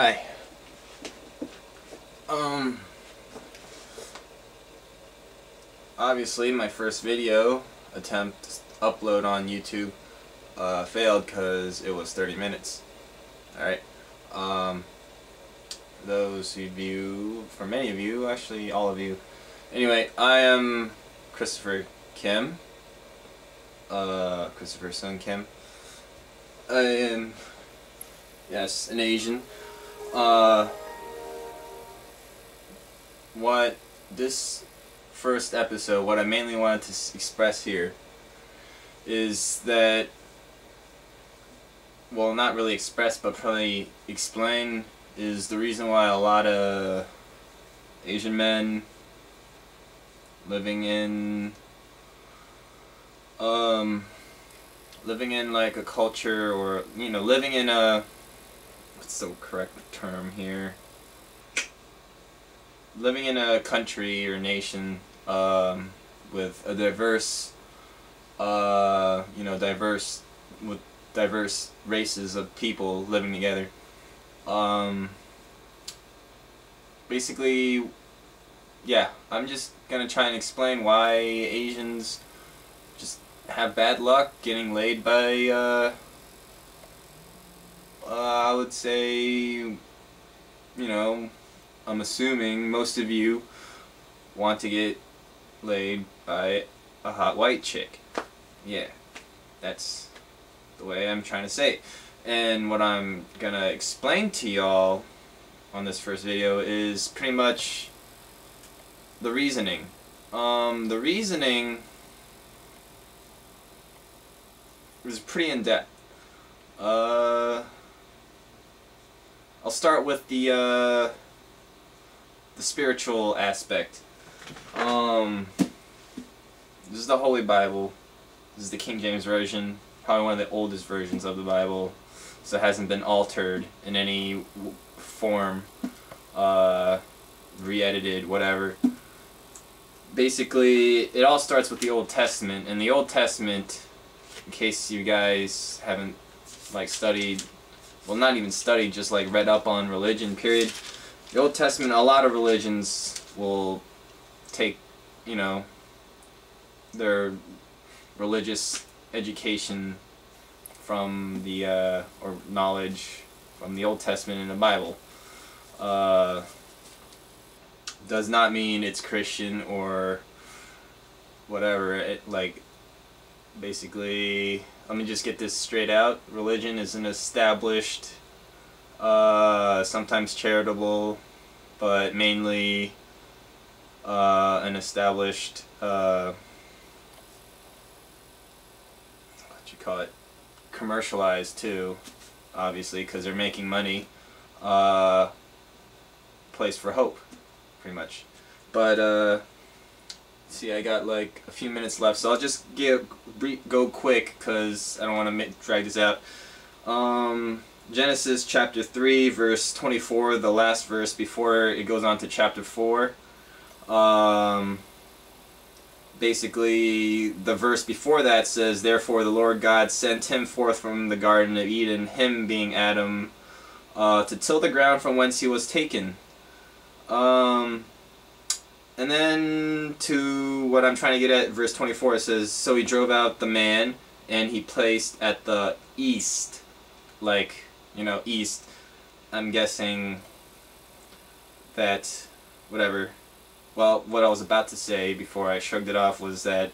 Hi. Obviously my first video attempt to upload on YouTube failed because it was 30 minutes. Alright. Those of you, for many of you, actually all of you. Anyway, I am Christopher Kim. Christopher Sun Kim. I am, yes, an Asian. What this first episode, what I mainly wanted to express here is that, well, not really express, but probably explain, is the reason why a lot of Asian men living in like a culture, or living in a, what's the correct term here, living in a country or nation with a diverse diverse races of people living together. Basically, yeah, I'm just gonna try and explain why Asians just have bad luck getting laid by I would say, I'm assuming most of you want to get laid by a hot white chick. Yeah, that's the way I'm trying to say it. And what I'm gonna explain to y'all on this first video is pretty much the reasoning. The reasoning is pretty in-depth. I'll start with the spiritual aspect. This is the Holy Bible. This is the King James Version, probably one of the oldest versions of the Bible, so it hasn't been altered in any form, re-edited, whatever. Basically, it all starts with the Old Testament, and the Old Testament, in case you guys haven't studied, well, not even studied, just read up on religion, period. The Old Testament, a lot of religions will take, their religious education from the, or knowledge from the Old Testament and the Bible. Does not mean it's Christian or whatever. It, basically, let me just get this straight out. Religion is an established, sometimes charitable, but mainly an established, what you call it, commercialized too, obviously, because they're making money, place for hope, pretty much. But see, I got a few minutes left, so I'll just go quick because I don't want to drag this out. Genesis chapter 3 verse 24, the last verse before it goes on to chapter 4. Basically, the verse before that says, "Therefore the Lord God sent him forth from the Garden of Eden," him being Adam, "to till the ground from whence he was taken." And then to what I'm trying to get at, verse 24, it says, "So he drove out the man, and he placed at the east," east. I'm guessing that, whatever. Well, what I was about to say before I shrugged it off was that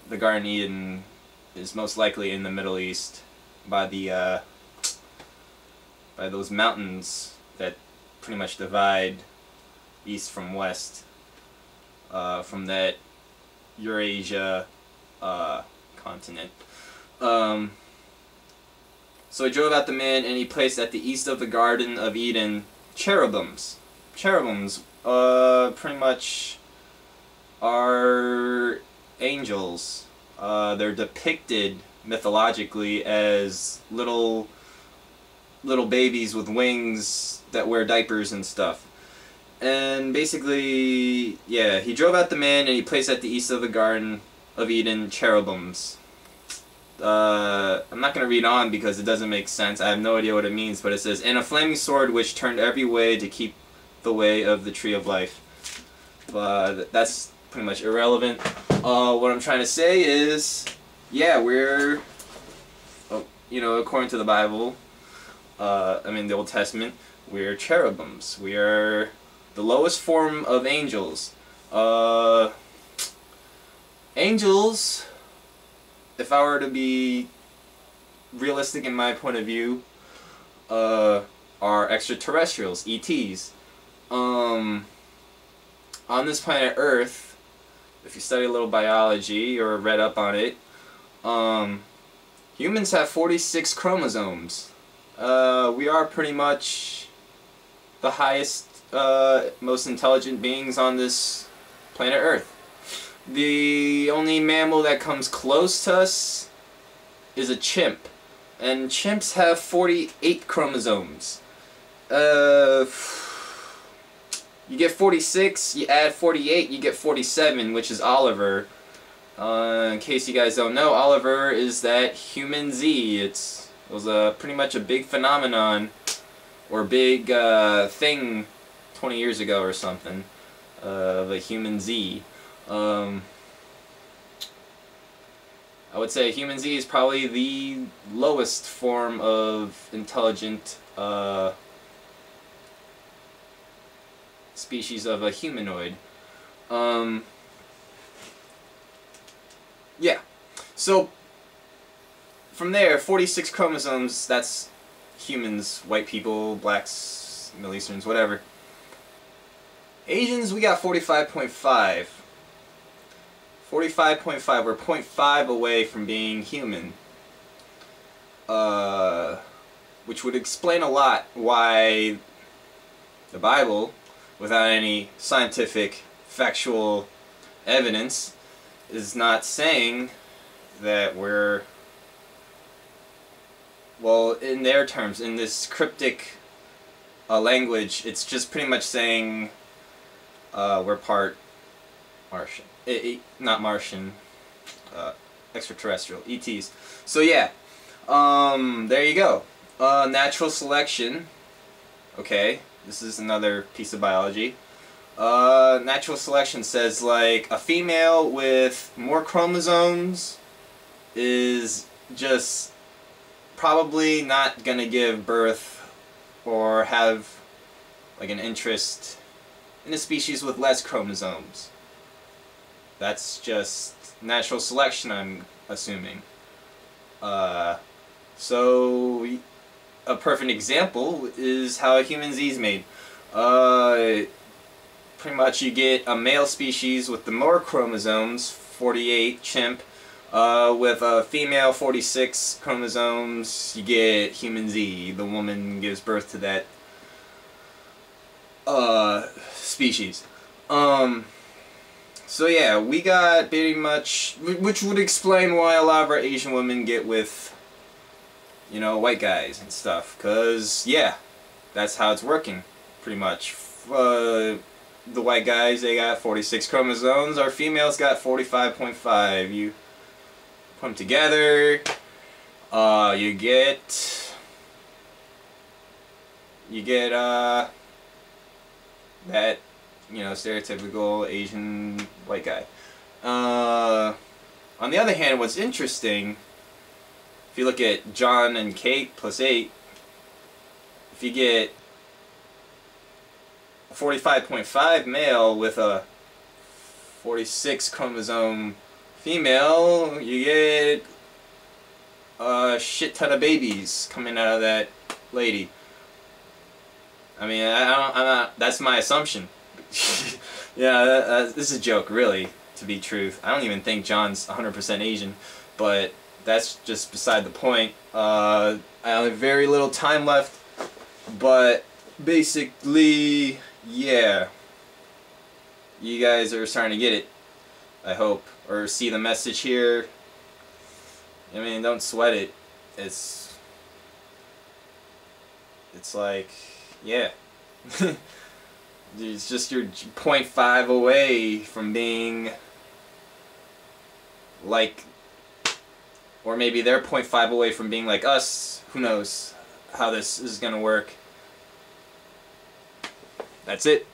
the Garden of Eden is most likely in the Middle East by the, by those mountains that pretty much divide east from west, from that Eurasia continent. So he drove out the man, and he placed at the east of the Garden of Eden cherubims. Cherubims pretty much are angels. They're depicted mythologically as little babies with wings that wear diapers and stuff. And basically, yeah, he drove out the man, and he placed at the east of the Garden of Eden cherubims. I'm not going to read on because it doesn't make sense. I have no idea what it means, but it says, "And a flaming sword which turned every way to keep the way of the tree of life." That's pretty much irrelevant. What I'm trying to say is, yeah, we're, according to the Bible, the Old Testament, we're cherubims. We are the lowest form of angels. Angels, if I were to be realistic in my point of view, are extraterrestrials, ETs. On this planet Earth, if you study a little biology or read up on it, humans have 46 chromosomes. We are pretty much the highest, most intelligent beings on this planet Earth. The only mammal that comes close to us is a chimp, and chimps have 48 chromosomes. You get 46, you add 48, you get 47, which is Oliver. In case you guys don't know, Oliver is that human Z. It was pretty much a big phenomenon, or big thing 20 years ago or something, of a human Z. I would say human Z is probably the lowest form of intelligent species of a humanoid. Yeah. So from there, 46 chromosomes, that's humans, white people, blacks, Middle Easterns, whatever. Asians, we got 45.5. 45.5, we're 0.5 away from being human. Which would explain a lot why the Bible, without any scientific, factual evidence, is not saying that we're, well, in their terms, in this cryptic language, it's just pretty much saying we're part Martian. Not Martian, extraterrestrial, ETs. So yeah, there you go. Natural selection. Okay, this is another piece of biology. Natural selection says, like, a female with more chromosomes is just probably not gonna give birth or have like an interest in a species with less chromosomes. That's just natural selection, I'm assuming. So a perfect example is how a human Z is made. Pretty much you get a male species with the more chromosomes, 48, chimp, with a female 46 chromosomes, you get human Z. The woman gives birth to that species. So yeah, we got pretty much, which would explain why a lot of our Asian women get with, white guys and stuff. Cause yeah, that's how it's working, pretty much. The white guys, they got 46 chromosomes. Our females got 45.5. You put them together, you get that, stereotypical Asian white guy. On the other hand, what's interesting, if you look at John and Kate plus 8, if you get a 45.5 male with a 46 chromosome female, you get a shit ton of babies coming out of that lady. I mean, I'm not, that's my assumption. Yeah, this is a joke, really, to be truth. I don't even think John's 100% Asian, but that's just beside the point. I have very little time left, but basically, yeah. You guys are starting to get it, I hope, or see the message here. I mean, don't sweat it. It's like, yeah. It's just you're 0.5 away from being like Or maybe they're 0.5 away from being like us. Who knows how this is going to work. That's it.